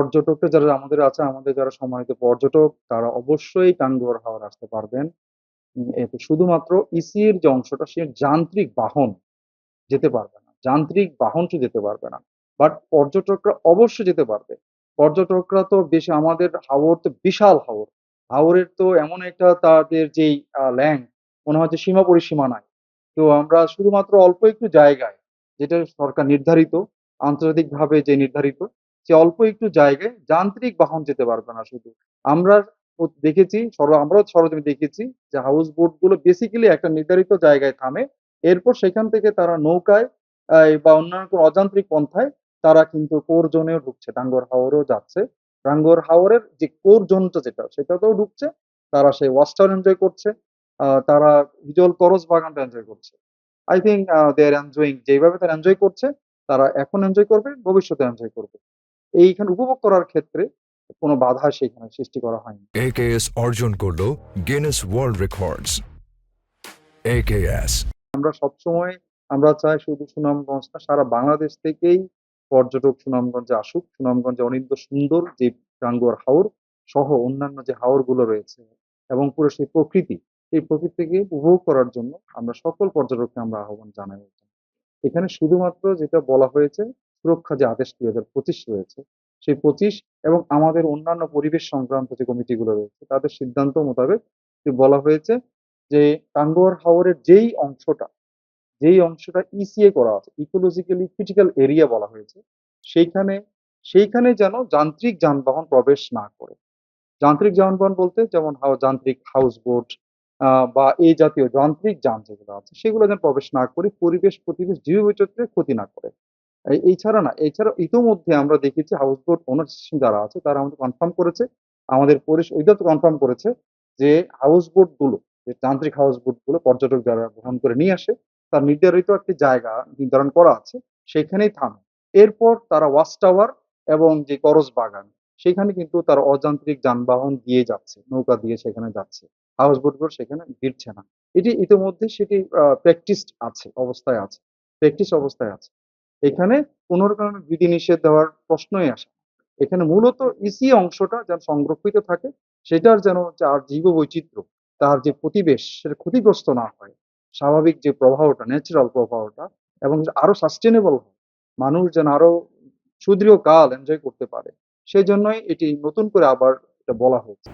পর্যটকরা যারা আমাদের আছে, আমাদের যারা সম্মানিত পর্যটক তারা অবশ্যই টাঙ্গুয়ার হাওর আসতে পারবেন। এতে শুধুমাত্র ইসির যে অংশটা সে যান্ত্রিক বাহন যেতে পারবে না। যান্ত্রিক বাহন সে যেতে পারবে না। বাট পর্যটকরা অবশ্যই যেতে পারবে। পর্যটকরা তো বেশি আমাদের হাওর তো বিশাল হাওর। হাওরের তো এমন একটা তাদের যেই ল্যাং মনে হয় যে সীমা পরিসীমা নাই। তো আমরা শুধুমাত্র অল্প একটু জায়গায় যেটা সরকার নির্ধারিত, আন্তর্জাতিকভাবে যে নির্ধারিত, সে অল্প একটু জায়গায় যান্ত্রিক বাহন যেতে পারবে না শুধু। আমরা দেখেছি আমরাও সরজমিনে দেখেছি যে হাউস বোট গুলো বেসিক্যালি একটা নির্ধারিত জায়গায় থামে। এরপর সেখান থেকে তারা নৌকায় বা অন্যান্য কোনো অযান্ত্রিক পন্থায় তারা কিন্তু কোর জোনেও ঢুকছে, টাঙ্গুয়ার হাওরেও যাচ্ছে। টাঙ্গুয়ার হাওরের যে কোর জোনটা যেটা সেটাতেও ঢুকছে। তারা সেই ওয়াচ টাওয়ার এনজয় করছে। তারা হিজল করস বাগানটা এনজয় করছে। I think they are enjoying, যেভাবে তারা এনজয় করছে তারা এখন এনজয় করবে, ভবিষ্যতে এনজয় করবে। এইখানে উপভোগ করার ক্ষেত্রে কোনো বাধা সেখানে সৃষ্টি করা হয়নি। একেএস অর্জন করলো গিনেস ওয়ার্ল্ড রেকর্ডস। একেএস আমরা সবসময় আমরা চাই শুধু সুনামগঞ্জ না, সারা বাংলাদেশ থেকেই পর্যটক সুনামগঞ্জে আসুক। সুনামগঞ্জে অনিন্দ্য সুন্দর যে টাঙ্গুয়ার হাওর সহ অন্যান্য যে হাওর গুলো রয়েছে এবং পুরো সেই প্রকৃতি, সেই প্রকৃতিকে উপভোগ করার জন্য আমরা সকল পর্যটককে আমরা আহ্বান জানাই। এখানে শুধুমাত্র যেটা বলা হয়েছে, সুরক্ষা যে আদেশ 2025 রয়েছে, সেই 25 এবং আমাদের অন্যান্য পরিবেশ সংক্রান্ত যে কমিটিগুলো রয়েছে তাদের সিদ্ধান্ত মোতাবেক যে বলা হয়েছে যে টাঙ্গুয়ার হাওরের যেই অংশটা ইসিএ করা আছে, ইকোলজিক্যালি ক্রিটিক্যাল এরিয়া বলা হয়েছে, সেইখানে সেইখানে যেন যান্ত্রিক যানবাহন প্রবেশ না করে। যান্ত্রিক যানবাহন বলতে যেমন যান্ত্রিক হাউস বোট বা এই জাতীয় যান্ত্রিক যান যেগুলো আছে সেগুলো যেন প্রবেশ না করে, পরিবেশ জীববৈচিত্র্যের ক্ষতি না করে। এছাড়া ইতোমধ্যে আমরা দেখেছি হাউস বোট ওনার যারা আছে তারা আমাদের কনফার্ম করেছে, আমাদের পরিবেশ অধিদপ্তর কনফার্ম করেছে যে হাউস বোট গুলো, যে যান্ত্রিক হাউস বোট গুলো পর্যটক যারা গ্রহণ করে নিয়ে আসে তার নির্ধারিত একটি জায়গা নির্ধারণ করা আছে, সেখানেই থামে। এরপর তারা ওয়াচ টাওয়ার এবং যে করস বাগান সেখানে কিন্তু তারা অযান্ত্রিক যানবাহন দিয়ে যাচ্ছে, নৌকা দিয়ে সেখানে যাচ্ছে। হাউস বোট গুলো সেখানে ভিড়ছে না। এটি ইতিমধ্যে সেটি প্র্যাকটিস অবস্থায় আছে। এখানে কোনো রকমের বিধিনিষেধ দেওয়ার প্রশ্নই আসে না। এখানে মূলত ইসি অংশটা যেন সংরক্ষিত থাকে, সেটার যেন যার জীববৈচিত্র্য, তার যে পরিবেশ সেটা ক্ষতিগ্রস্ত না হয়। স্বাভাবিক যে প্রবাহটা, ন্যাচারাল প্রবাহটা এবং আরো সাস্টেনেবল হয়। মানুষ যেন আরো সুদীর্ঘকাল এনজয় করতে পারে। সেজন্যই এটি নতুন করে আবার এটা বলা হয়েছে।